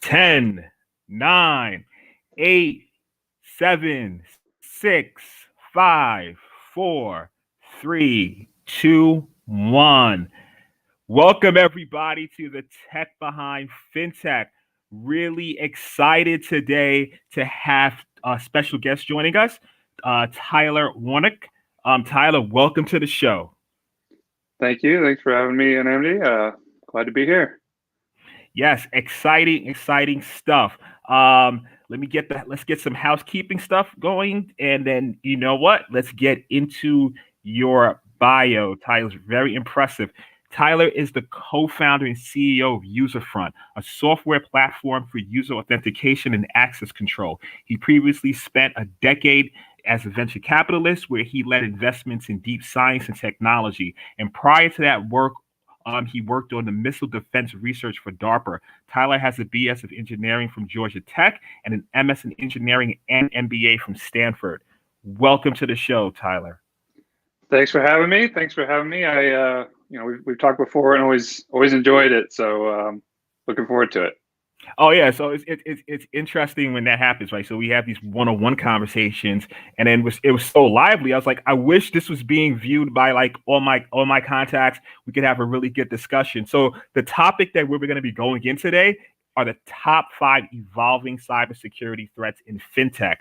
10, 9, 8, 7, 6, 5, 4, 3, 2, 1. Welcome, everybody, to the Tech Behind FinTech. Really excited today to have a special guest joining us, Tyler Warnock. Tyler, welcome to the show. Thank you. Thanks for having me, Nnamdi. Glad to be here. Yes, exciting stuff. Let's get some housekeeping stuff going, and then you know what? Let's get into your bio. Tyler's very impressive. Tyler is the co-founder and CEO of Userfront, a software platform for user authentication and access control. He previously spent a decade as a venture capitalist, where he led investments in deep science and technology. And prior to that work, he worked on the missile defense research for DARPA. Tyler has a BS of engineering from Georgia Tech and an MS in engineering and MBA from Stanford. Welcome to the show, Tyler. Thanks for having me. We've talked before and always enjoyed it. So looking forward to it. Oh yeah, so it's interesting when that happens, right? So we have these one-on-one conversations, and then it was so lively. I was like, I wish this was being viewed by like all my contacts. We could have a really good discussion. So the topic that we're going to be going in today are the top 5 evolving cybersecurity threats in fintech.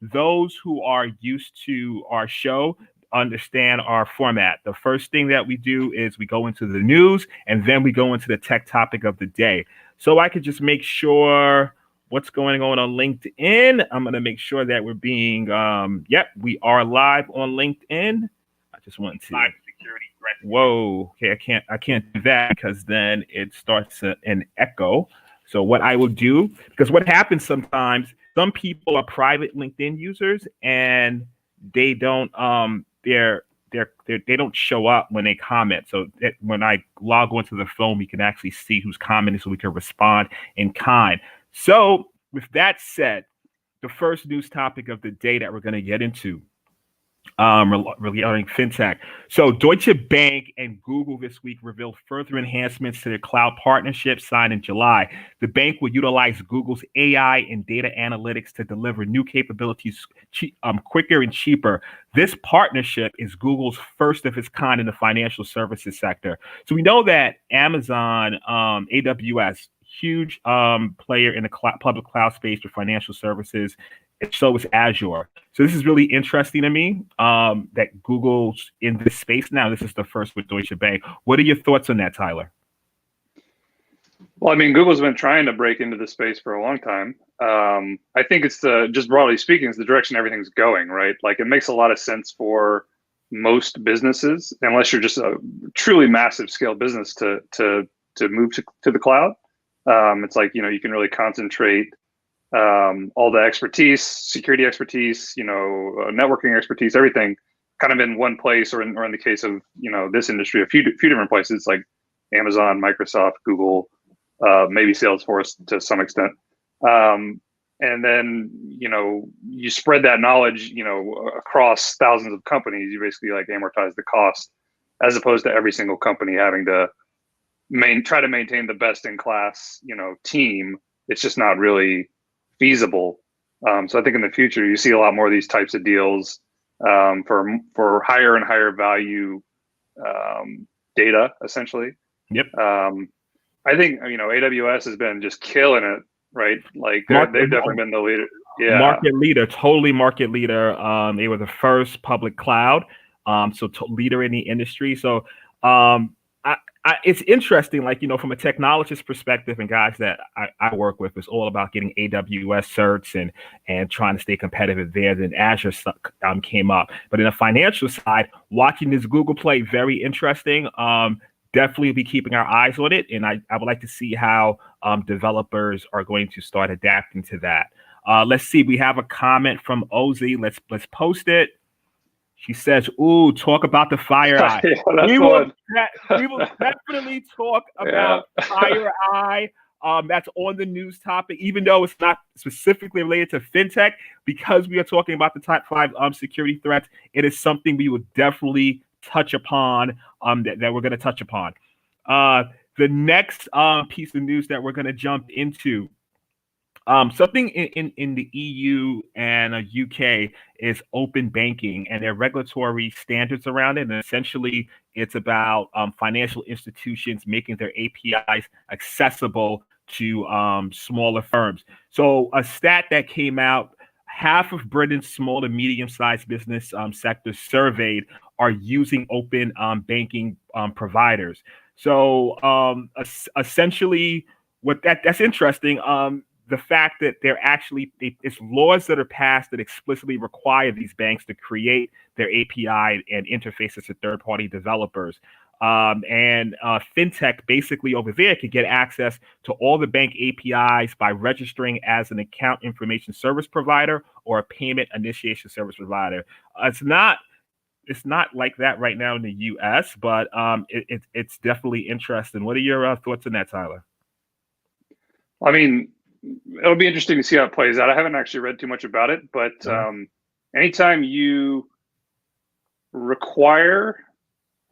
Those who are used to our show understand our format. The first thing that we do is we go into the news, and then we go into the tech topic of the day. So I could just make sure what's going on LinkedIn. I'm going to make sure that we're being, we are live on LinkedIn. I just want to. Cybersecurity threat. Whoa. Okay, I can't do that because then it starts an echo. So what I will do, because what happens sometimes, some people are private LinkedIn users and they don't, they don't show up when they comment. So when I log onto the phone, we can actually see who's commenting so we can respond in kind. So with that said, the first news topic of the day that we're going to get into regarding fintech. So Deutsche Bank and Google this week revealed further enhancements to their cloud partnership signed in July. The bank will utilize Google's AI and data analytics to deliver new capabilities quicker and cheaper. This partnership is Google's first of its kind in the financial services sector. So we know that Amazon, AWS, huge player in the public cloud space for financial services. And so is Azure. So this is really interesting to me that Google's in this space now. This is the first with Deutsche Bank. What are your thoughts on that, Tyler? Well, I mean, Google's been trying to break into this space for a long time. I think it's just broadly speaking, it's the direction everything's going, right? Like it makes a lot of sense for most businesses, unless you're just a truly massive scale business to move to the cloud. It's like, you can really concentrate all the expertise, security expertise, networking expertise, everything kind of in one place, or in the case of, this industry, a few different places like Amazon, Microsoft, Google, maybe Salesforce to some extent. And then, you spread that knowledge, across thousands of companies. You basically like amortize the cost, as opposed to every single company having to try to maintain the best in class, team. It's just not really feasible. So I think in the future, you see a lot more of these types of deals for higher and higher value data, essentially. Yep. I think, AWS has been just killing it, right? Like they've definitely been the leader. Yeah. Market leader, totally market leader. They were the first public cloud, leader in the industry. So it's interesting, like, from a technologist perspective, and guys that I work with, it's all about getting AWS certs and trying to stay competitive there. Then Azure came up. But in the financial side, watching this Google play, very interesting. Definitely be keeping our eyes on it. And I would like to see how developers are going to start adapting to that. Let's see. We have a comment from Ozzy. Let's post it. She says, "Ooh, talk about the FireEye." Yeah, we will definitely talk about FireEye. That's on the news topic, even though it's not specifically related to fintech, because we are talking about the top 5 security threats. It is something we will definitely touch upon. That we're going to touch upon. The next piece of news that we're going to jump into, something in the EU and UK is open banking and their regulatory standards around it. And essentially, it's about financial institutions making their APIs accessible to smaller firms. So a stat that came out, half of Britain's small to medium-sized business sector surveyed are using open banking providers. So essentially, that's interesting. The fact that it's laws that are passed that explicitly require these banks to create their API and interfaces to third-party developers. And FinTech basically over there can get access to all the bank APIs by registering as an account information service provider or a payment initiation service provider. It's not like that right now in the US, but it's definitely interesting. What are your thoughts on that, Tyler? I mean, it'll be interesting to see how it plays out. I haven't actually read too much about it, but anytime you require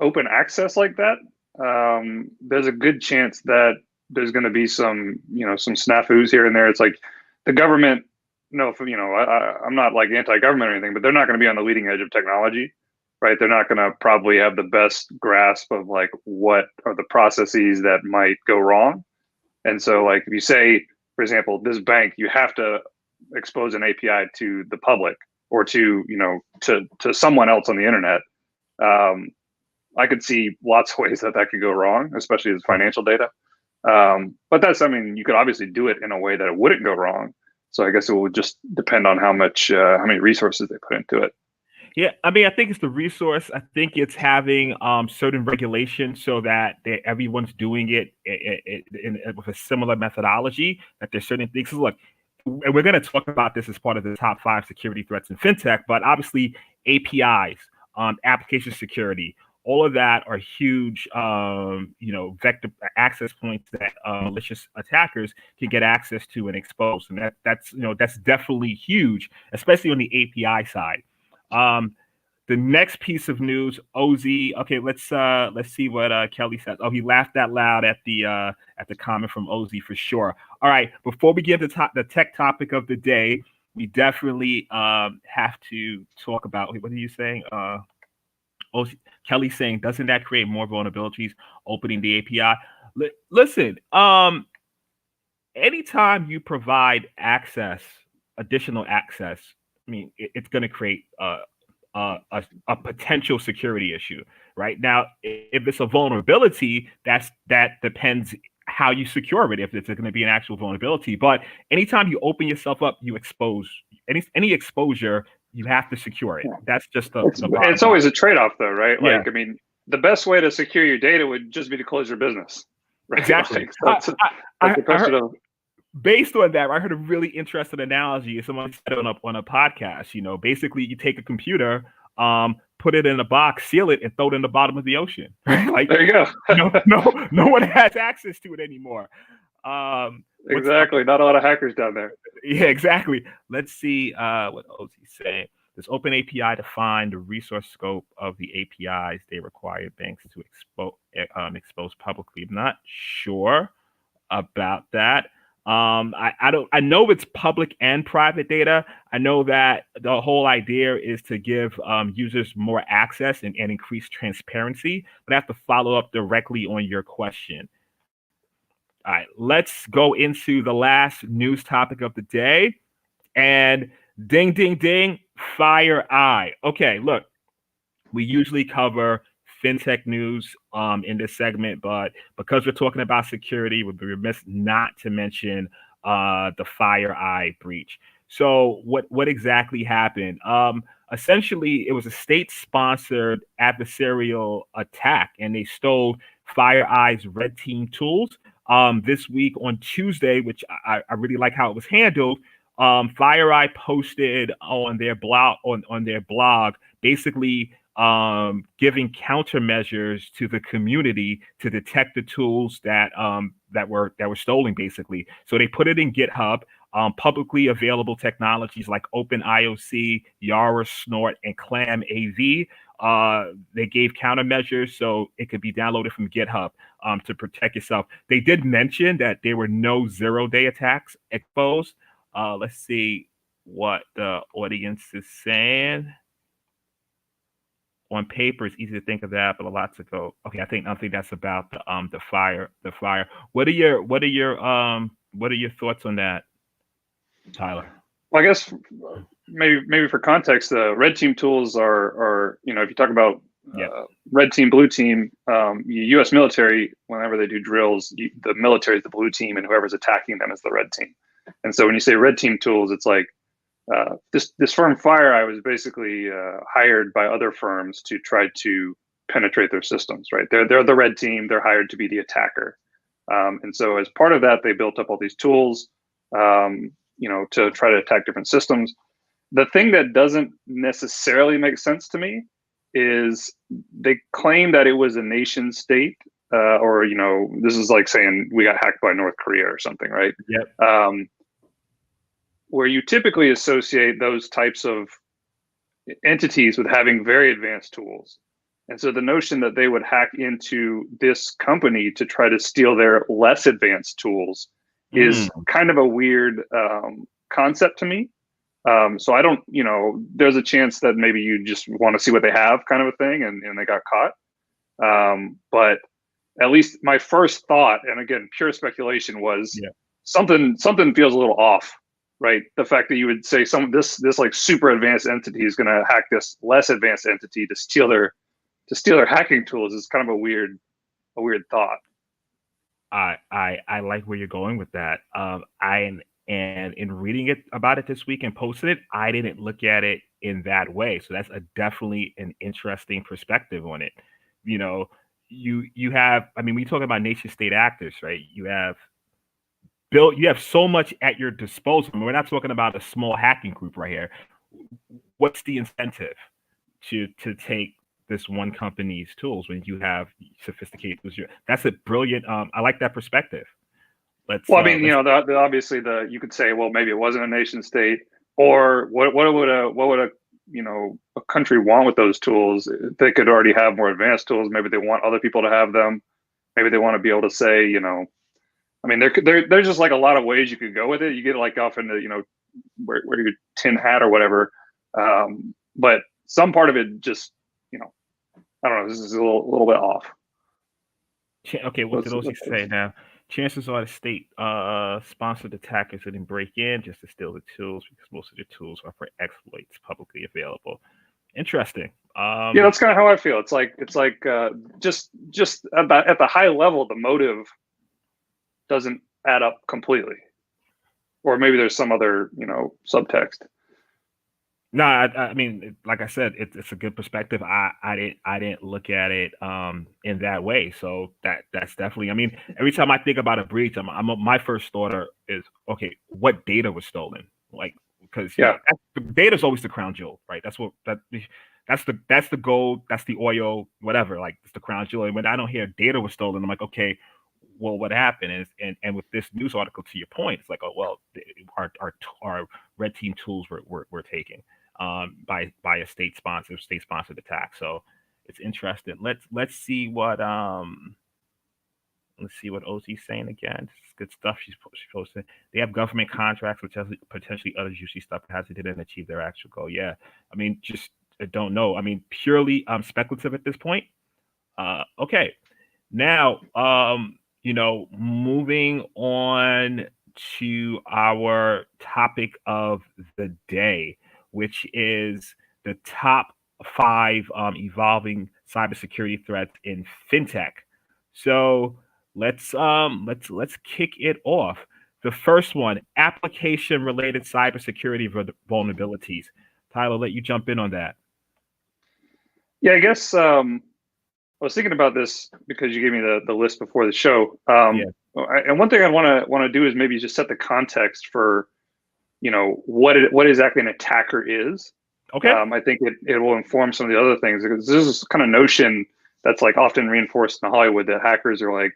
open access like that, there's a good chance that there's going to be some snafus here and there. It's like the government, I'm not like anti-government or anything, but they're not going to be on the leading edge of technology, right? They're not going to probably have the best grasp of like what are the processes that might go wrong. And so like if you say, for example, this bank, you have to expose an API to the public or to someone else on the internet. I could see lots of ways that could go wrong, especially as financial data. But you could obviously do it in a way that it wouldn't go wrong. So I guess it will just depend on how many resources they put into it. Yeah, I mean, I think it's the resource. I think it's having certain regulations so that everyone's doing it with a similar methodology, that there's certain things. Look, and we're going to talk about this as part of the top 5 security threats in fintech, but obviously APIs, application security, all of that are huge, vector access points that malicious attackers can get access to and expose. And that's definitely huge, especially on the API side. The next piece of news, OZ. Okay, let's see what Kelly says. Oh, he laughed out loud at the comment from OZ for sure. All right, before we get to the tech topic of the day, we definitely have to talk about, what are you saying? Kelly's saying, doesn't that create more vulnerabilities opening the API? Listen, anytime you provide additional access, I mean, it's going to create a potential security issue. Right now, if it's a vulnerability, that depends how you secure it. If it's going to be an actual vulnerability, but anytime you open yourself up, you expose any exposure. You have to secure it. That's just it's always a trade-off, though, right? Yeah. Like, I mean, the best way to secure your data would just be to close your business. Right? Exactly. Like, that's a question of. Based on that, I heard a really interesting analogy. Someone said on a podcast. Basically, you take a computer, put it in a box, seal it, and throw it in the bottom of the ocean. Like, there you go. no one has access to it anymore. Exactly. Not a lot of hackers down there. Yeah, exactly. Let's see what OZ's saying. Does Open API define the resource scope of the APIs they require banks to expose publicly? I'm not sure about that. I know it's public and private data. I know that the whole idea is to give users more access and increase transparency, but I have to follow up directly on your question. All right, let's go into the last news topic of the day. And ding, ding, ding, FireEye. Okay, look, we usually cover fintech news in this segment, but because we're talking about security, we'd be remiss not to mention the FireEye breach. So what exactly happened? Essentially, it was a state-sponsored adversarial attack, and they stole FireEye's red team tools. This week on Tuesday, which I really like how it was handled, FireEye posted on their blog basically giving countermeasures to the community to detect the tools that were stolen, basically. So they put it in GitHub. Publicly available technologies like OpenIOC, Yara, Snort, and Clam AV They gave countermeasures so it could be downloaded from GitHub to protect yourself. They did mention that there were no zero-day attacks exposed. Let's see what the audience is saying. On paper, it's easy to think of that, but a lot to go. Okay, I think that's about the fire. The fire. What are your thoughts on that, Tyler? Well, I guess maybe for context, the red team tools are if you talk about red team, blue team, U.S. military, whenever they do drills, the military is the blue team, and whoever's attacking them is the red team. And so when you say red team tools, it's like this firm Fire, I was basically hired by other firms to try to penetrate their systems. Right? They're the red team. They're hired to be the attacker. And so as part of that, they built up all these tools. To try to attack different systems. The thing that doesn't necessarily make sense to me is they claim that it was a nation state, or this is like saying we got hacked by North Korea or something, right? Yep. Where you typically associate those types of entities with having very advanced tools. And so the notion that they would hack into this company to try to steal their less advanced tools is kind of a weird concept to me. So I don't, there's a chance that maybe you just want to see what they have, kind of a thing, and they got caught. But at least my first thought, and again, pure speculation, was something feels a little off, right? The fact that you would say this like super advanced entity is going to hack this less advanced entity to steal their hacking tools is kind of a weird thought. I like where you're going with that. And in reading about it this week and posting it, I didn't look at it in that way. So that's definitely an interesting perspective on it. You have, we talk about nation state actors, right? You have so much at your disposal. We're not talking about a small hacking group right here. What's the incentive to take this one company's tools when you have sophisticated tools? That's a brilliant. I like that perspective. Obviously you could say, well, maybe it wasn't a nation state, or what would a country want with those tools? They could already have more advanced tools. Maybe they want other people to have them. Maybe they want to be able to say, there's just like a lot of ways you could go with it. You get like off into, where your tin hat or whatever. But some part of it just, I don't know, this is a little bit off. Okay, what did Osi say now? Chances are the state sponsored attackers didn't break in just to steal the tools, because most of the tools are for exploits publicly available. Interesting. That's kind of how I feel. It's like just at the high level, the motive doesn't add up completely, or maybe there's some other subtext. No, I mean, like I said, it's a good perspective. I didn't look at it in that way. So that's definitely. I mean, every time I think about a breach, my first thought is, okay, what data was stolen? Like, because the data is always the crown jewel, right? That's the gold, that's the oil, whatever. Like, it's the crown jewel. And when I don't hear data was stolen, I'm like, okay, well, what happened is, and with this news article, to your point, it's like, oh well, our red team tools were taken by a state sponsored attack. So it's interesting. Let's see what OC's saying again. This is good stuff. She's posted. They have government contracts with potentially other juicy stuff that hasn't didn't achieve their actual goal. Yeah, I mean, just I don't know. I mean, purely speculative at this point. Okay, now moving on to our topic of the day, which is the top 5 evolving cybersecurity threats in fintech. So let's kick it off. The first one: application-related cybersecurity vulnerabilities. Tyler, let you jump in on that. Yeah, I guess I was thinking about this because you gave me the list before the show. And one thing I want to do is maybe just set the context for what exactly an attacker is. Okay. I think it will inform some of the other things, because this is kind of notion that's like often reinforced in Hollywood, that hackers are like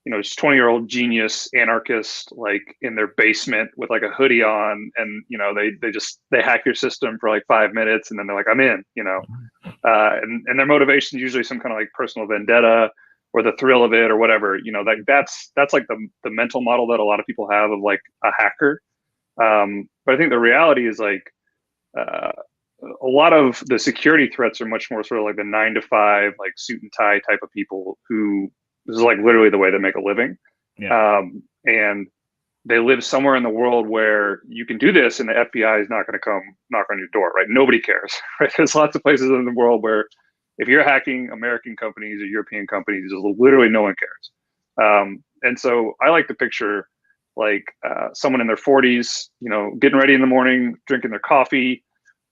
just 20-year-old genius anarchist like in their basement with like a hoodie on, and they hack your system for like 5 minutes, and then they're like, I'm in, and their motivation is usually some kind of like personal vendetta or the thrill of it or whatever. Like that's like the mental model that a lot of people have of like a hacker. But I think the reality is like a lot of the security threats are much more sort of like the 9 to 5, like suit and tie type of people who this is like literally the way they make a living. Yeah. And they live somewhere in the world where you can do this and the FBI is not going to come knock on your door, right? Nobody cares, right? There's lots of places in the world where if you're hacking American companies or European companies, literally no one cares. And so I like to picture like someone in their 40s, getting ready in the morning, drinking their coffee,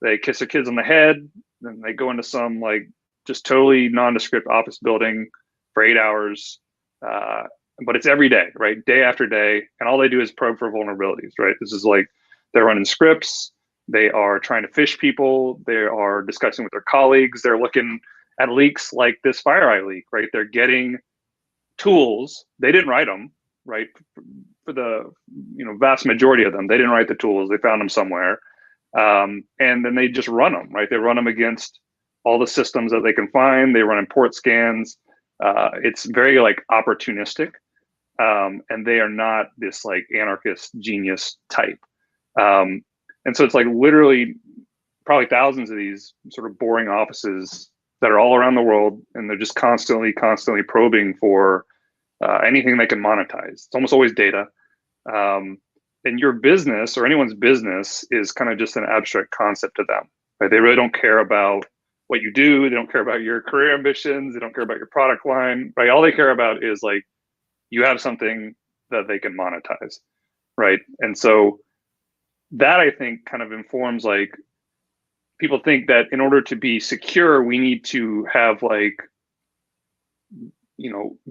they kiss their kids on the head, then they go into some like just totally nondescript office building for 8 hours. But it's every day, right? Day after day. And all they do is probe for vulnerabilities, right? This is like they're running scripts. They are trying to phish people. They are discussing with their colleagues. They're looking at leaks like this FireEye leak, right? They're getting tools. They didn't write them, right? For the vast majority of them, they didn't write the tools. They found them somewhere. And then they just run them, right? They run them against all the systems that they can find. They run import scans. It's very like opportunistic. And they are not this like anarchist genius type. And so it's like literally probably thousands of these sort of boring offices that are all around the world, and they're just constantly probing for anything they can monetize. It's almost always data. And your business or anyone's business is kind of just an abstract concept to them, right? They really don't care about what you do. They don't care about your career ambitions. They don't care about your product line, right? All they care about is like, you have something that they can monetize, right? And so that I think kind of informs like people think that in order to be secure, we need to have like,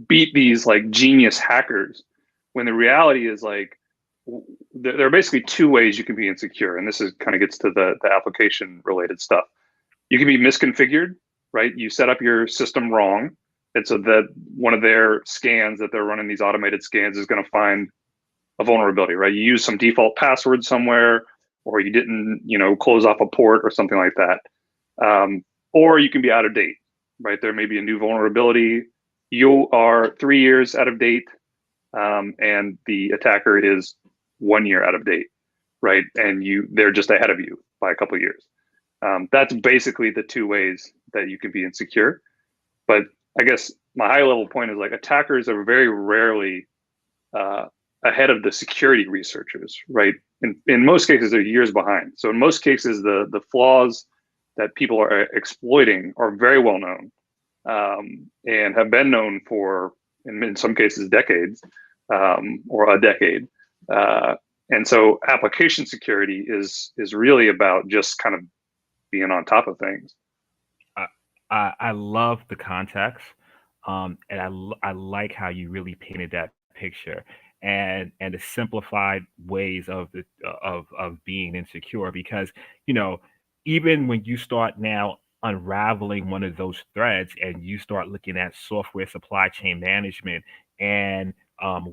beat these like genius hackers, when the reality is like there are basically 2 ways you can be insecure. And this is kind of gets to the application related stuff. You can be misconfigured, right? You set up your system wrong. And so that one of their scans that they're running, these automated scans, is going to find a vulnerability, right? You use some default password somewhere, or you didn't, close off a port or something like that. Or you can be out of date, right? There may be a new vulnerability. You are 3 years out of date, and the attacker is 1 year out of date, right? And they're just ahead of you by a couple of years. That's basically the 2 ways that you can be insecure. But I guess my high level point is like attackers are very rarely ahead of the security researchers, right? In most cases, they're years behind. So in most cases, the flaws that people are exploiting are very well known, and have been known for, in some cases, decades, or a decade. And so application security is really about just kind of being on top of things. I love the context, and I like how you really painted that picture, and the simplified ways of being insecure. Because even when you start now unraveling one of those threads, and you start looking at software supply chain management and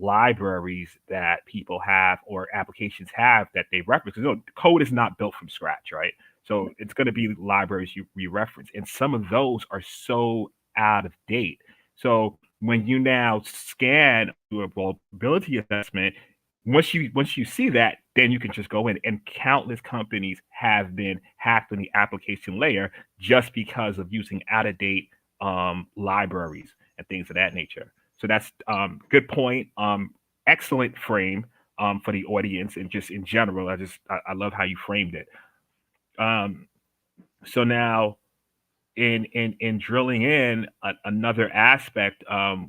libraries that people have or applications have that they reference. Because code is not built from scratch, right? So it's going to be libraries you reference, and some of those are so out of date. So when you now scan do a vulnerability assessment, once you see that, then you can just go in, and countless companies have been hacked on the application layer just because of using out of date libraries and things of that nature. So that's good point. Excellent frame for the audience, and just in general. I love how you framed it. So now in drilling in, another aspect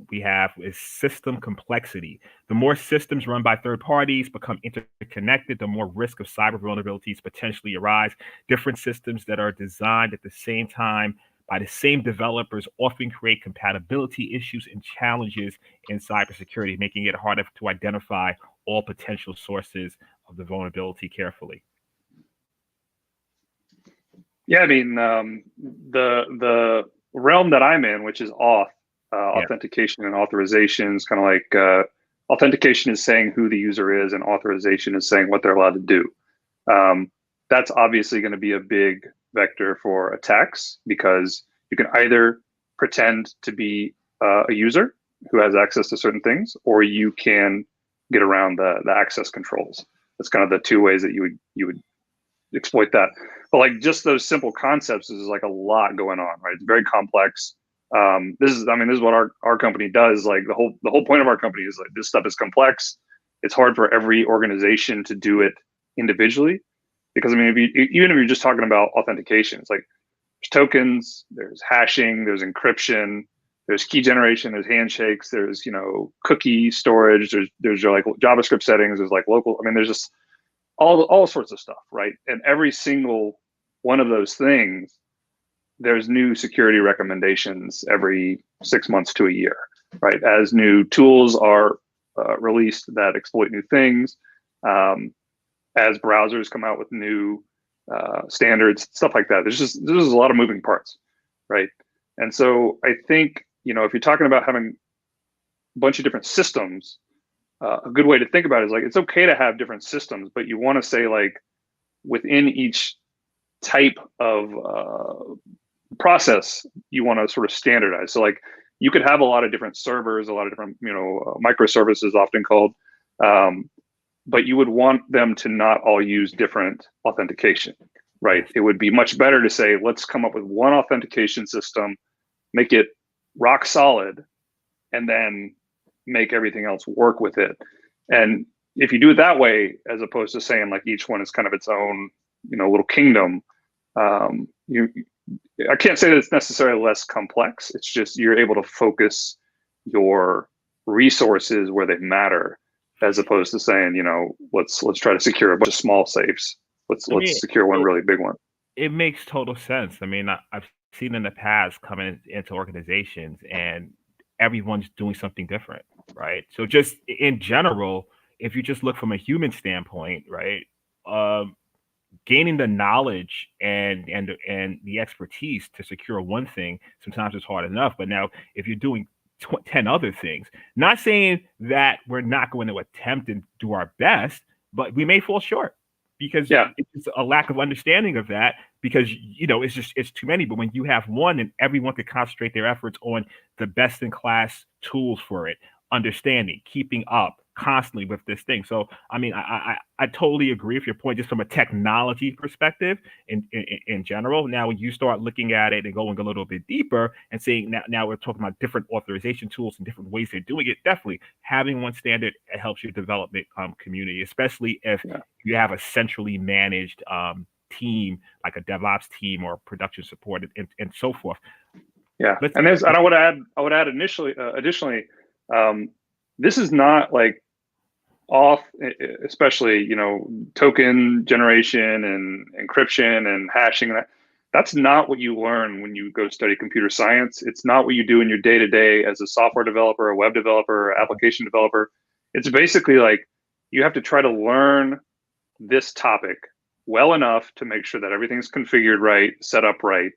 we have is system complexity. The more systems run by third parties become interconnected, the more risk of cyber vulnerabilities potentially arise. Different systems that are designed at the same time by the same developers often create compatibility issues and challenges in cybersecurity, making it harder to identify all potential sources of the vulnerability carefully. Yeah, I mean, the realm that I'm in, which is auth, authentication and authorization is kind of like authentication is saying who the user is, and authorization is saying what they're allowed to do. That's obviously going to be a big vector for attacks, because you can either pretend to be a user who has access to certain things, or you can get around the access controls. That's kind of the two ways that you would exploit that. But like just those simple concepts is like a lot going on, right? It's very complex. This is what our company does. Like the whole point of our company is like, this stuff is complex. It's hard for every organization to do it individually, because I mean, even if you're just talking about authentication, it's like there's tokens, there's hashing, there's encryption, there's key generation, there's handshakes, there's cookie storage, there's your like JavaScript settings, there's like local. I mean, there's just all sorts of stuff, right? And every single one of those things, there's new security recommendations every 6 months to a year, right? As new tools are released that exploit new things, as browsers come out with new standards, stuff like that. There's a lot of moving parts, right? And so I think, if you're talking about having a bunch of different systems, a good way to think about it is like, it's okay to have different systems, but you want to say like within each type of process, you want to sort of standardize. So like you could have a lot of different servers, a lot of different, microservices often called, but you would want them to not all use different authentication, right? It would be much better to say, let's come up with one authentication system, make it rock solid, and then make everything else work with it. And if you do it that way, as opposed to saying like each one is kind of its own, little kingdom, I can't say that it's necessarily less complex. It's just you're able to focus your resources where they matter, as opposed to saying, let's try to secure a bunch of small safes. Let's secure one really big one. It makes total sense. I mean, I've seen in the past coming into organizations and everyone's doing something different, right? So just in general, if you just look from a human standpoint, right, gaining the knowledge and the expertise to secure one thing sometimes it's hard enough. But now if you're doing 10 other ththings, not saying that we're not going to attempt and do our best, but we may fall short because it's a lack of understanding of that, because it's too many. But when you have one and everyone can concentrate their efforts on the best in class tools for it, understanding, keeping up constantly with this thing. So I mean, I totally agree with your point, just from a technology perspective in general. Now when you start looking at it and going a little bit deeper and saying now we're talking about different authorization tools and different ways they're doing it, definitely having one standard, it helps your development community, especially if you have a centrally managed team like a DevOps team or production support and so forth. Yeah, and I would add additionally, this is not like especially token generation and encryption and hashing. That's not what you learn when you go study computer science. It's not what you do in your day-to-day as a software developer, a web developer, or application developer. It's basically like you have to try to learn this topic well enough to make sure that everything's configured right, set up right,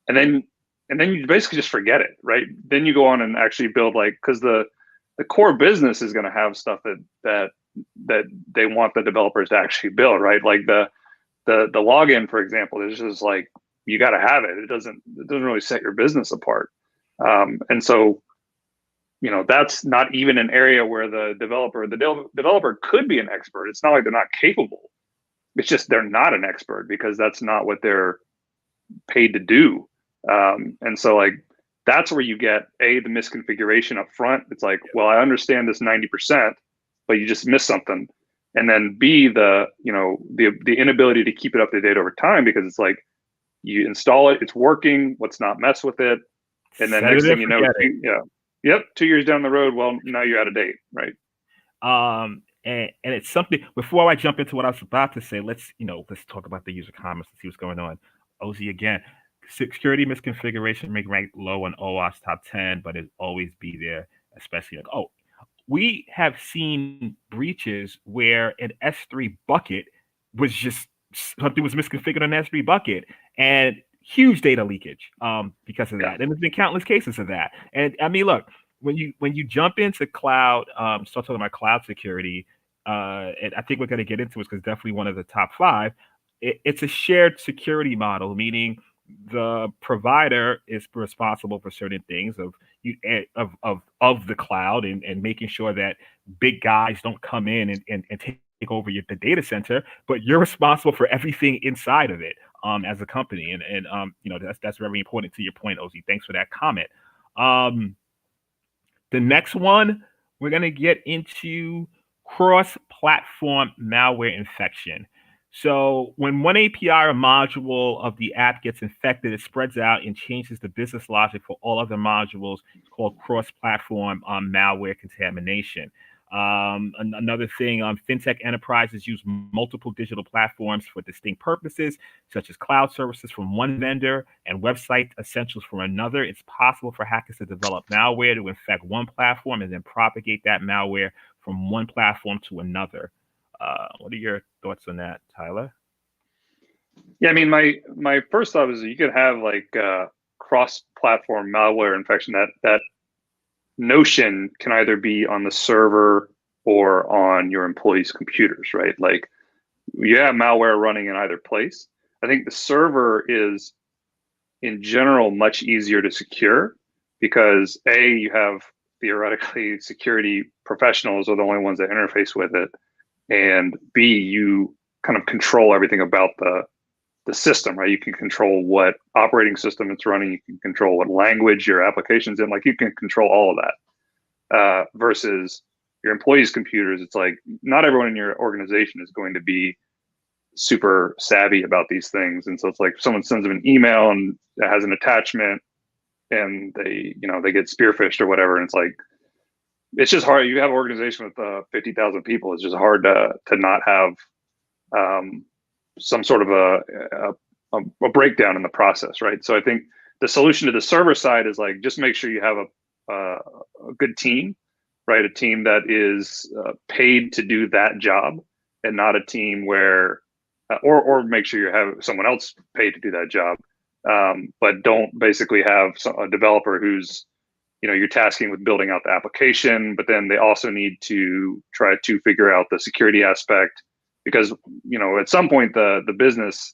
and then you basically just forget it, right? Then you go on and actually build, because the core business is going to have stuff that they want the developers to actually build, right? Like the login, for example, is just like, you got to have it. It doesn't really set your business apart. And so, that's not even an area where the developer could be an expert. It's not like they're not capable. It's just they're not an expert because that's not what they're paid to do. And so like, that's where you get the misconfiguration up front. It's like, well, I understand this 90%, but you just missed something. And then B, the inability to keep it up to date over time, because it's like you install it, it's working, let's not mess with it. And then next thing you know, 2 years down the road, well, now you're out of date, right? And it's something, before I jump into what I was about to say, let's talk about the user comments and see what's going on. Ozzy again. Security misconfiguration may rank low on OWASP top 10, but it always be there, especially we have seen breaches where an S3 bucket was just something was misconfigured on an S3 bucket, and huge data leakage because of Yeah. that, and there's been countless cases of that. And I mean, look, when you jump into cloud, start talking about cloud security, and I think we're going to get into it because definitely one of the top five. It's a shared security model, meaning the provider is responsible for certain things of the cloud and making sure that big guys don't come in and take over the data center, but you're responsible for everything inside of it as a company. And that's very important to your point, Ozzy. Thanks for that comment. The next one, we're going to get into cross-platform malware infection. So when one API or module of the app gets infected, it spreads out and changes the business logic for all other modules. It's called cross-platform malware contamination. Another thing, fintech enterprises use multiple digital platforms for distinct purposes, such as cloud services from one vendor and website essentials from another. It's possible for hackers to develop malware to infect one platform and then propagate that malware from one platform to another. What are your thoughts on that, Tyler? Yeah, I mean, my first thought was you could have like cross-platform malware infection. That notion can either be on the server or on your employees' computers, right? Like you have malware running in either place. I think the server is, in general, much easier to secure because A, you have theoretically security professionals are the only ones that interface with it, and B, you kind of control everything about the system, right? You can control what operating system it's running. You can control what language your application's in. Like you can control all of that. Versus your employees' computers, it's like not everyone in your organization is going to be super savvy about these things, and so it's like someone sends them an email and it has an attachment, and they get spearphished or whatever, and it's like it's just hard. You have an organization with 50,000 people. It's just hard to not have some sort of a breakdown in the process, right? So I think the solution to the server side is like just make sure you have a good team, right? A team that is paid to do that job, and not a team where, or make sure you have someone else paid to do that job, but don't basically have a developer who's, you're tasking with building out the application, but then they also need to try to figure out the security aspect because, at some point the business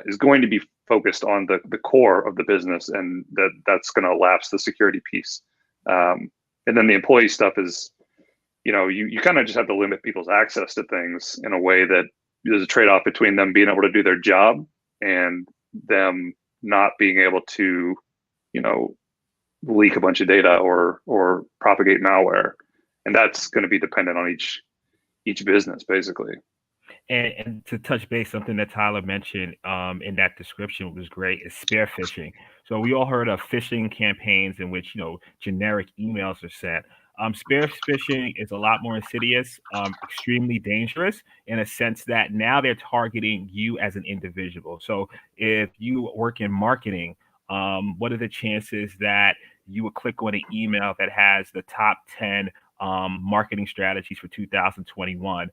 is going to be focused on the core of the business, and that's going to lapse the security piece. And then the employee stuff is, you kind of just have to limit people's access to things in a way that there's a trade-off between them being able to do their job and them not being able to, leak a bunch of data or propagate malware. And that's going to be dependent on each business, basically. And to touch base, something that Tyler mentioned in that description was great is spear phishing. So we all heard of phishing campaigns in which generic emails are sent. Spear phishing is a lot more insidious, extremely dangerous in a sense that now they're targeting you as an individual. So if you work in marketing, what are the chances that you would click on an email that has the top 10 marketing strategies for 2021,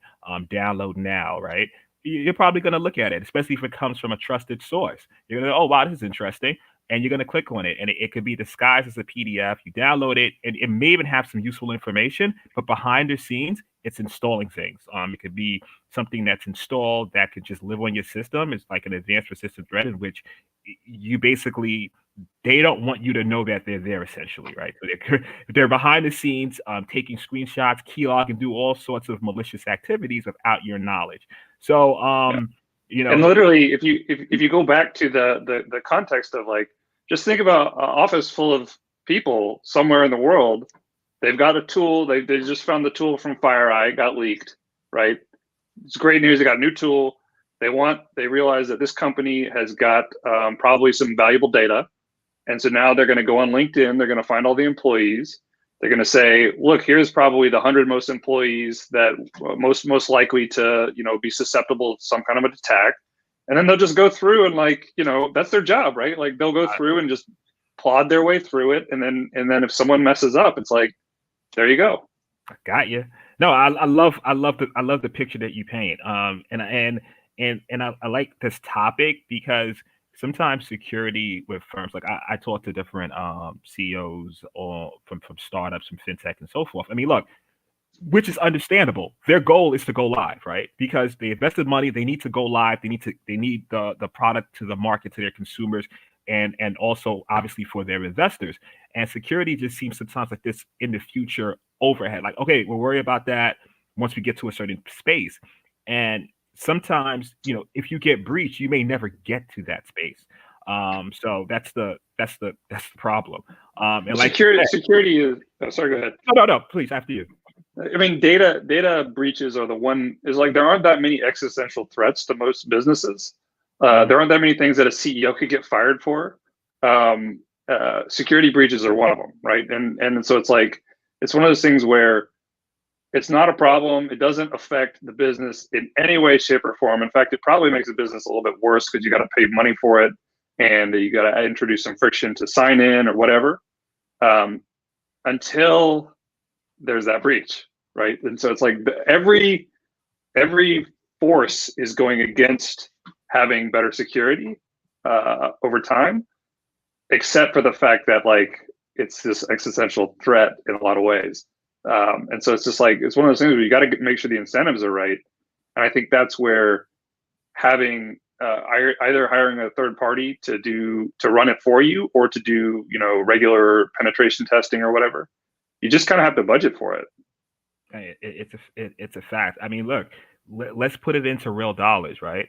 download now, right? You're probably going to look at it, especially if it comes from a trusted source. You're going to, oh, wow, this is interesting. And you're going to click on it. And it could be disguised as a PDF. You download it, and it may even have some useful information, but behind the scenes, it's installing things. It could be something that's installed that could just live on your system. It's like an advanced persistent threat in which you basically, they don't want you to know that they're there, essentially, right? So they're behind the scenes, taking screenshots, keylog, and do all sorts of malicious activities without your knowledge. So, and literally, if you go back to the context of like, just think about an office full of people somewhere in the world. They've got a tool. They just found the tool from FireEye, got leaked, right? It's great news. They got a new tool. They realize that this company has got probably some valuable data. And so now they're going to go on LinkedIn. They're going to find all the employees. They're going to say, look, here's probably the 100 most employees that most likely to, be susceptible to some kind of an attack. And then they'll just go through and that's their job, right? Like they'll go through and just plod their way through it. And then if someone messes up, it's like, there you go. I got you. No, I love the picture that you paint. And I like this topic because sometimes security with firms, like I talk to different CEOs or from startups, from fintech and so forth. I mean, look, which is understandable. Their goal is to go live, right? Because they invested money, they need to go live. They need the product to the market, to their consumers, and also obviously for their investors. And security just seems sometimes like this in the future overhead. Like, okay, we'll worry about that once we get to a certain space. And sometimes, if you get breached, you may never get to that space. So that's the problem. And like security is. Oh, sorry, go ahead. no, please, after you. I mean, data breaches are the one is like there aren't that many existential threats to most businesses. There aren't that many things that a CEO could get fired for. Security breaches are one of them, right? And so it's like it's one of those things where it's not a problem. It doesn't affect the business in any way, shape, or form. In fact, it probably makes the business a little bit worse because you got to pay money for it, and you got to introduce some friction to sign in or whatever. Until there's that breach, right? And so it's like every force is going against having better security over time, except for the fact that like it's this existential threat in a lot of ways. And so it's just like it's one of those things where you got to make sure the incentives are right. And I think that's where having either hiring a third party to run it for you or to do regular penetration testing or whatever, you just kind of have to budget for it. It's a fact. I mean, look, let's put it into real dollars, right?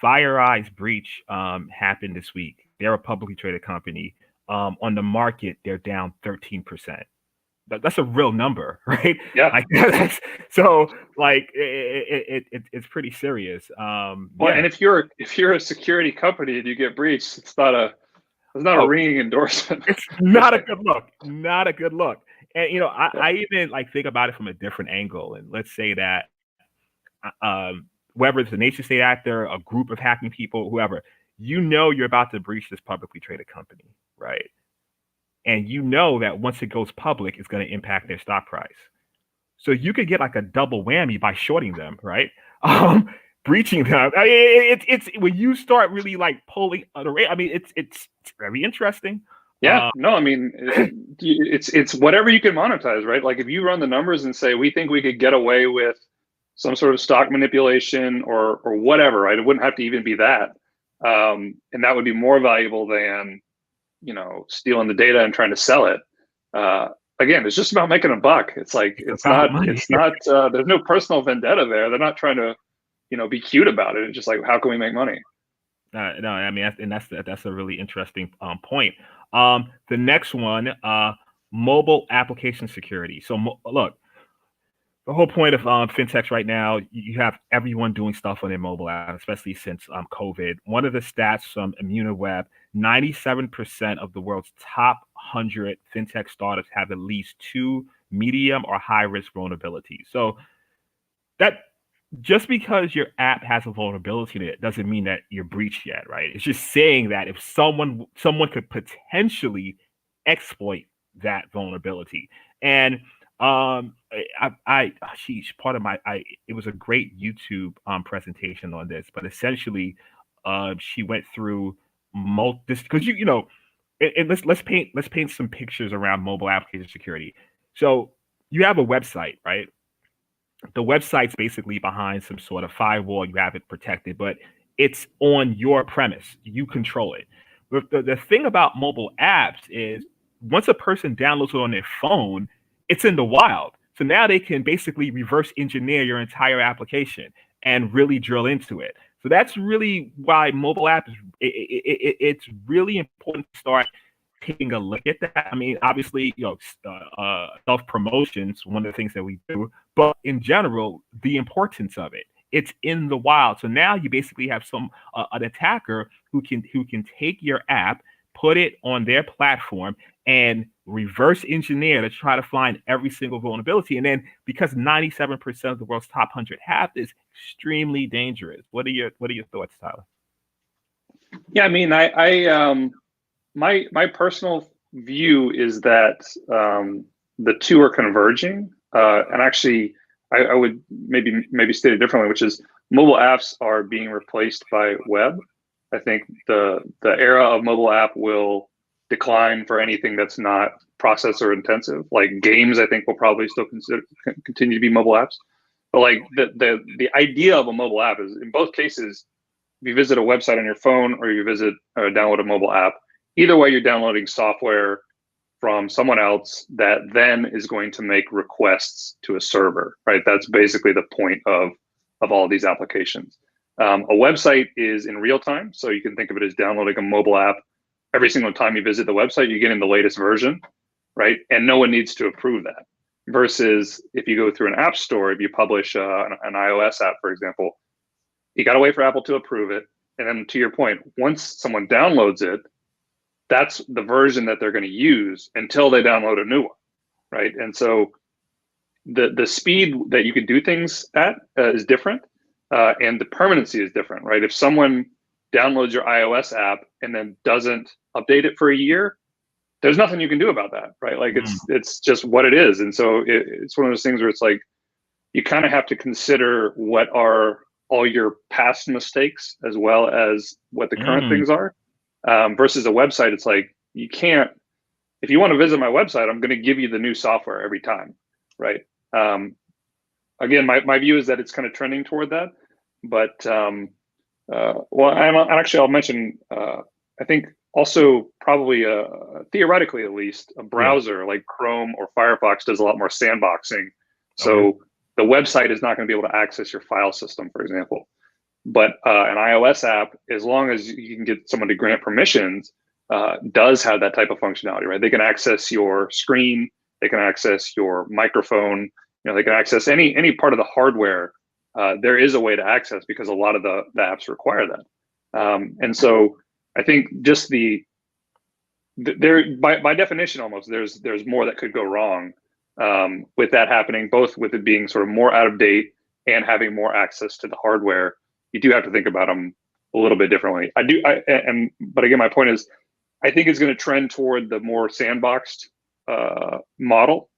FireEye's breach happened this week. They're a publicly traded company. On the market, they're down 13%. That's a real number, right? Yeah. So like it's pretty serious. Well, yeah. And if you're a security company and you get breached, it's not a ringing endorsement. It's not a good look. Not a good look. And I even like think about it from a different angle. And let's say that whether it's a nation state actor, a group of hacking people, whoever, you're about to breach this publicly traded company, right? And that once it goes public, it's going to impact their stock price. So you could get like a double whammy by shorting them, right? Breaching them. I mean, it's when you start really like pulling the rate. I mean, it's very interesting. Yeah, no, I mean, it's whatever you can monetize, right? Like if you run the numbers and say, we think we could get away with some sort of stock manipulation or whatever, right? It wouldn't have to even be that. And that would be more valuable than, stealing the data and trying to sell it. Again, it's just about making a buck. It's like, it's not, there's no personal vendetta there. They're not trying to, be cute about it. It's just like, how can we make money? No, I mean, that's a really interesting point. The next one, mobile application security. So look, the whole point of fintechs right now, you have everyone doing stuff on their mobile app, especially since COVID. One of the stats from Immunoweb, 97% of the world's top 100 fintech startups have at least 2 medium or high risk vulnerabilities. So that just because your app has a vulnerability in it doesn't mean that you're breached yet, right? It's just saying that if someone could potentially exploit that vulnerability. And it was a great YouTube presentation on this, but essentially she went through this because let's paint some pictures around mobile application security. So you have a website, right? The website's basically behind some sort of firewall. You have it protected, but it's on your premise. You control it. But the thing about mobile apps is once a person downloads it on their phone, it's in the wild. So now they can basically reverse engineer your entire application and really drill into it. So that's really why mobile apps, it's really important to start taking a look at that. I mean, obviously, self-promotion's one of the things that we do, but in general, the importance of it. It's in the wild. So now you basically have an attacker who can take your app, put it on their platform, and reverse engineer to try to find every single vulnerability. And then because 97% of the world's top 100 have this, extremely dangerous. What are your thoughts, Tyler? Yeah, I mean, my personal view is that the two are converging. And actually, I would maybe state it differently, which is mobile apps are being replaced by web. I think the era of mobile app will decline for anything that's not processor intensive. Like games, I think will probably still continue to be mobile apps. But like the idea of a mobile app is, in both cases, if you visit a website on your phone or you visit or download a mobile app, either way, you're downloading software from someone else that then is going to make requests to a server, right? That's basically the point of all of these applications. A website is in real time, so you can think of it as downloading a mobile app. Every single time you visit the website, you're getting the latest version, right? And no one needs to approve that. Versus if you go through an app store, if you publish an iOS app, for example, you got to wait for Apple to approve it. And then to your point, once someone downloads it, that's the version that they're going to use until they download a new one, right? And so the speed that you can do things at is different, and the permanency is different, right? If someone downloads your iOS app and then doesn't update it for a year, there's nothing you can do about that, right? Like it's just what it is. And so it's one of those things where it's like, you kind of have to consider what are all your past mistakes as well as what the current things are. Versus a website, it's like, you can't, if you want to visit my website, I'm going to give you the new software every time, right? Again, my view is that it's kind of trending toward that. But, I'll mention, I think also probably, theoretically at least, a browser like Chrome or Firefox does a lot more sandboxing. So the website is not going to be able to access your file system, for example. But an iOS app, as long as you can get someone to grant permissions, does have that type of functionality, right? They can access your screen, they can access your microphone, they can access any part of the hardware. There is a way to access because a lot of the apps require that. And so I think just by definition, almost there's more that could go wrong with that happening, both with it being sort of more out of date and having more access to the hardware. You do have to think about them a little bit differently. But again, my point is, I think it's going to trend toward the more sandboxed model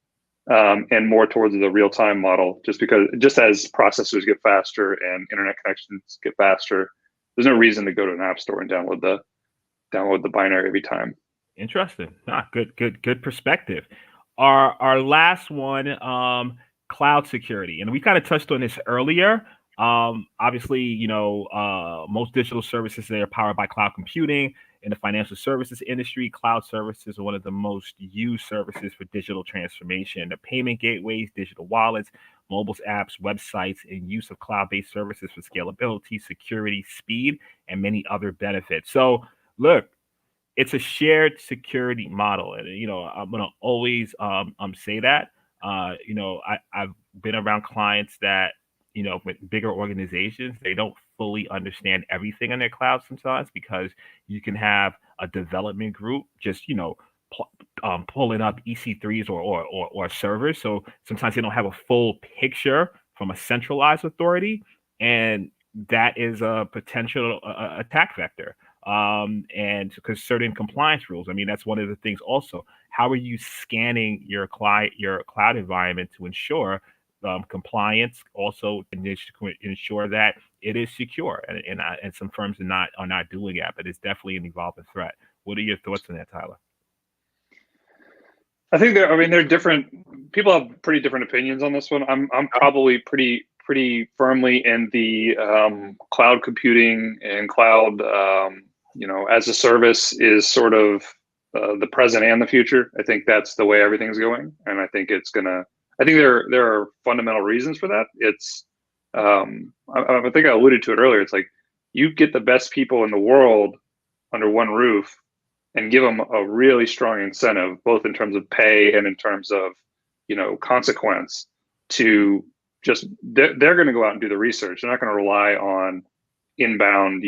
and more towards the real-time model, just as processors get faster and internet connections get faster, there's no reason to go to an app store and download the binary every time. Interesting. Good perspective. Our last one, cloud security, and we kind of touched on this earlier. Obviously, most digital services, they are powered by cloud computing. In the financial services industry, cloud services are one of the most used services for digital transformation. The payment gateways, digital wallets, mobile apps, websites, and use of cloud-based services for scalability, security, speed, and many other benefits. So, look, it's a shared security model, and I'm gonna always say that. I've been around clients that, with bigger organizations, they don't fully understand everything in their cloud sometimes, because you can have a development group just, pulling up EC3s or servers. So sometimes they don't have a full picture from a centralized authority, and that is a potential attack vector. And because certain compliance rules, that's one of the things also. How are you scanning your cloud environment to ensure compliance, also ensure that it is secure, and some firms are not doing that, but it's definitely an evolving threat. What are your thoughts on that, Tyler? I think they're different. People have pretty different opinions on this one. I'm probably pretty firmly in the cloud computing and cloud, as a service is sort of the present and the future. I think that's the way everything's going, and I think it's gonna. I think there are fundamental reasons for that. It's, I think I alluded to it earlier. It's like, you get the best people in the world under one roof and give them a really strong incentive, both in terms of pay and in terms of, consequence, to just, they're going to go out and do the research. They're not going to rely on inbound,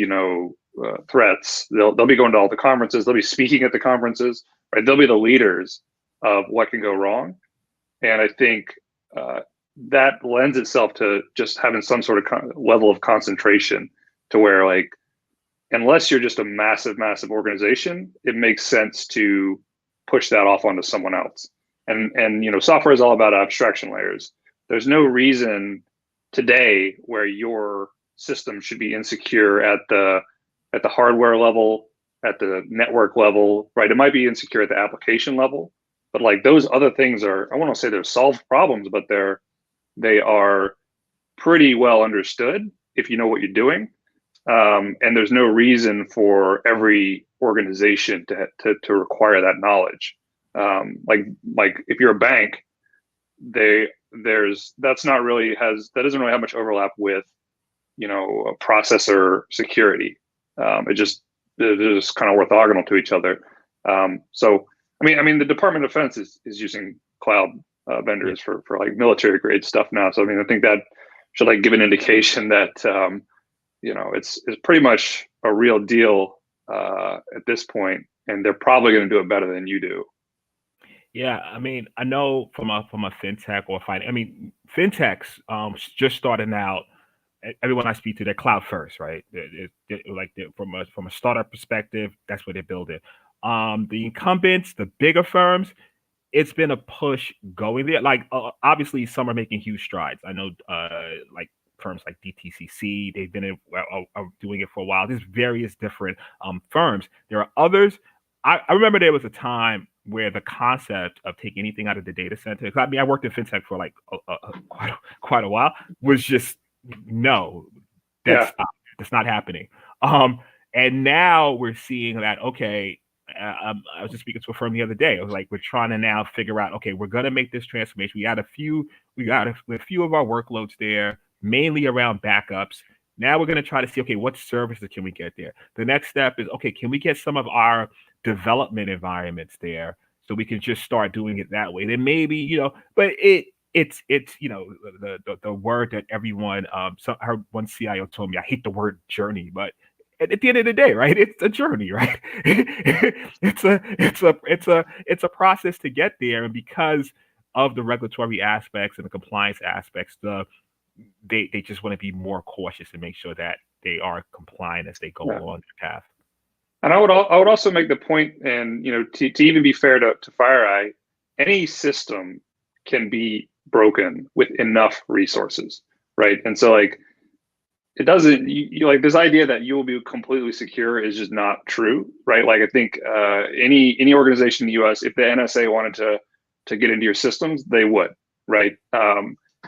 threats. They'll be going to all the conferences. They'll be speaking at the conferences, right? They'll be the leaders of what can go wrong. And I think that lends itself to just having some sort of level of concentration, to where, like, unless you're just a massive organization, it makes sense to push that off onto someone else. And software is all about abstraction layers. There's no reason today where your system should be insecure at the at the hardware level, at the network level, right? It might be insecure at the application level, but like those other things are, I want to say they're solved problems, but they are pretty well understood if you know what you're doing. And there's no reason for every organization to require that knowledge. Like if you're a bank, that doesn't really have much overlap with, processor security. They're just kind of orthogonal to each other. So I mean, the Department of Defense is using cloud vendors for like military grade stuff now. So I mean, I think that should like give an indication that it's pretty much a real deal at this point, and they're probably going to do it better than you do. Yeah, I mean, I know from a fintech or finance. I mean, fintechs just starting out. Everyone I speak to, they're cloud first, right? From a startup perspective, that's what they're building. The incumbents, the bigger firms, it's been a push going there. Like obviously, some are making huge strides. I know, like firms like DTCC, they've been doing it for a while. There's various different firms. There are others. I remember there was a time where the concept of taking anything out of the data center. I mean, I worked in fintech for like quite a while. Was just no, that's not happening. And now we're seeing that. Okay, I was just speaking to a firm the other day. I was like, we're trying to now figure out. Okay, we're gonna make this transformation. We got a few of our workloads there, mainly around backups. Now we're going to try to see, okay, what services can we get there? The next step is, okay, can we get some of our development environments there so we can just start doing it that way? Then maybe, but it's the word that everyone, I heard one CIO told me, I hate the word journey, but at the end of the day, right? It's a journey, right? it's a process to get there, and because of the regulatory aspects and the compliance aspects, they just want to be more cautious and make sure that they are compliant as they go along the path. And I would also make the point, and to even be fair to FireEye, any system can be broken with enough resources, right? And so like it doesn't like this idea that you will be completely secure is just not true, right? Like I think any organization in the US, if the NSA wanted to get into your systems, they would, right?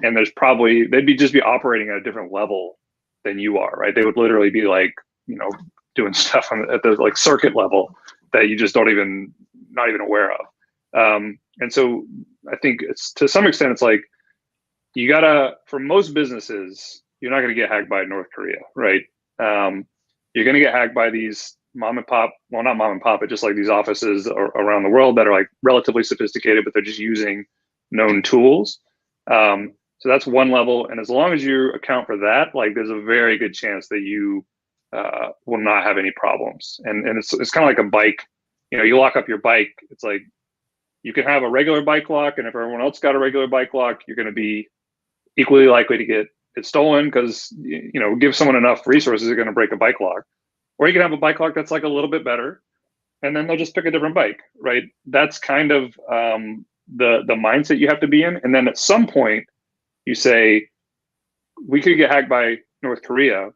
And they'd just be operating at a different level than you are, right? They would literally be like, doing stuff at the like circuit level that you just not even aware of. And so I think it's to some extent, it's like for most businesses, you're not going to get hacked by North Korea, right? You're going to get hacked by these mom and pop, well, not mom and pop, but just like these offices around the world that are like relatively sophisticated, but they're just using known tools. So that's one level. And as long as you account for that, like there's a very good chance that you will not have any problems. And it's kind of like a bike. You lock up your bike. It's like you can have a regular bike lock, and if everyone else got a regular bike lock, you're going to be equally likely to get it stolen because give someone enough resources, they're going to break a bike lock. Or you can have a bike lock that's like a little bit better, and then they'll just pick a different bike, right? That's kind of the mindset you have to be in. And then at some point, you say, we could get hacked by North Korea,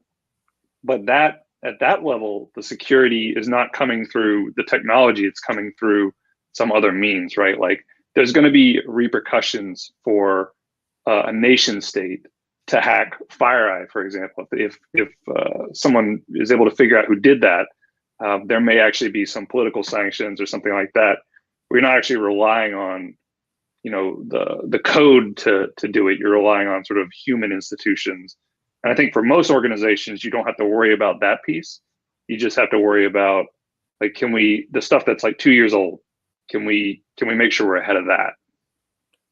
but at that level, the security is not coming through the technology, it's coming through some other means, right? Like there's going to be repercussions for a nation state to hack FireEye, for example. If someone is able to figure out who did that, there may actually be some political sanctions or something like that. We're not actually relying on the code to do it. You're relying on sort of human institutions. And I think for most organizations, you don't have to worry about that piece. You just have to worry about like, the stuff that's like 2 years old, can we make sure we're ahead of that?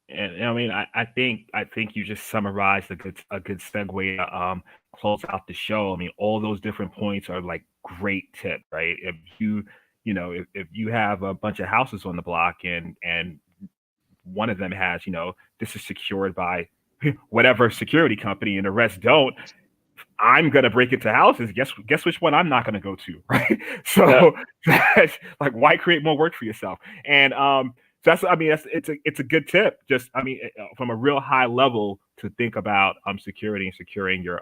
And I mean, I think you just summarized a good segue to close out the show. I mean, all those different points are like great tips, right? If if you have a bunch of houses on the block and one of them has, this is secured by whatever security company and the rest don't, I'm going to break into houses. Guess which one I'm not going to go to, right? So that's like, why create more work for yourself? And it's a good tip. Just, from a real high level to think about security and securing your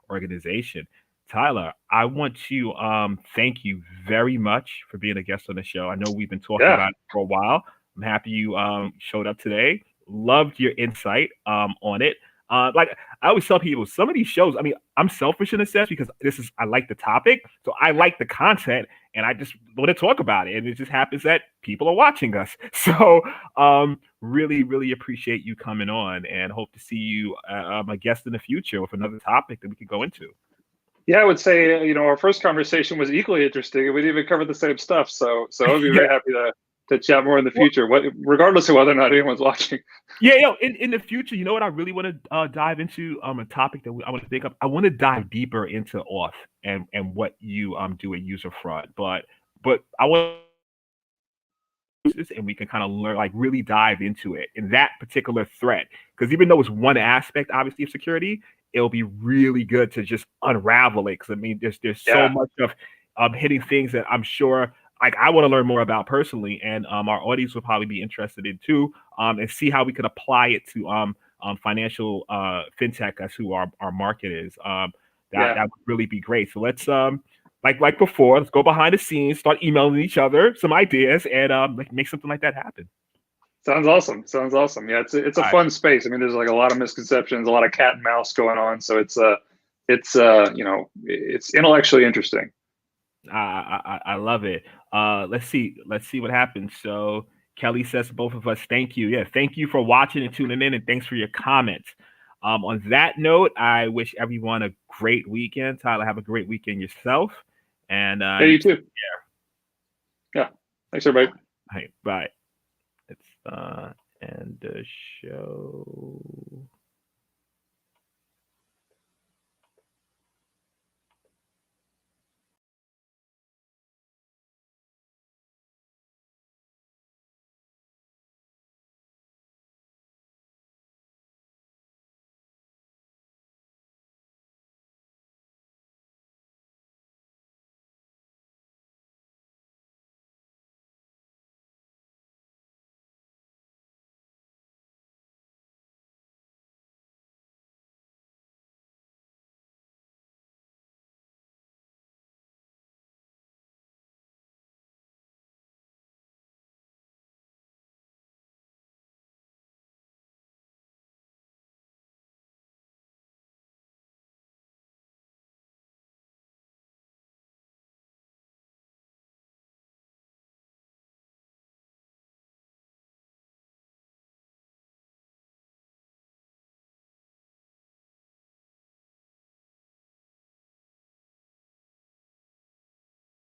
organization. Tyler, I want to thank you very much for being a guest on the show. I know we've been talking Yeah. about it for a while. I'm happy you showed up today. Loved your insight on it. Like I always tell people, some of these shows, I mean, I'm selfish in a sense because I like the topic, so I like the content, and I just want to talk about it. And it just happens that people are watching us. So really, really appreciate you coming on, and hope to see you a guest in the future with another topic that we could go into. Yeah, I would say, our first conversation was equally interesting, and we didn't even cover the same stuff. So I'd be Yeah. very happy to chat more in the future, regardless of whether or not anyone's watching. Yeah, in the future, you know what I really want to dive into? A topic that I want to think of. I want to dive deeper into auth and what you do at Userfront, but I want this and we can kind of learn, like really dive into it in that particular threat. Because even though it's one aspect, obviously, of security, it'll be really good to just unravel it. Because I mean, there's so Yeah, much of hitting things that I'm sure like I want to learn more about personally, and our audience will probably be interested in too, and see how we could apply it to financial fintech. That's who our market is. That yeah. that would really be great. So let's like before, let's go behind the scenes, start emailing each other some ideas, and like make something like that happen. Sounds awesome. Sounds awesome. Yeah, it's a All right. fun space. I mean, there's like a lot of misconceptions, a lot of cat and mouse going on. So it's it's intellectually interesting. I love it. Let's see what happens. So Kelly says, both of us, thank you. Yeah, thank you for watching and tuning in, and thanks for your comments. On that note, I wish everyone a great weekend. Tyler, have a great weekend yourself. And Yeah, you too. Yeah. Thanks, everybody. Hey, bye. It's end the show.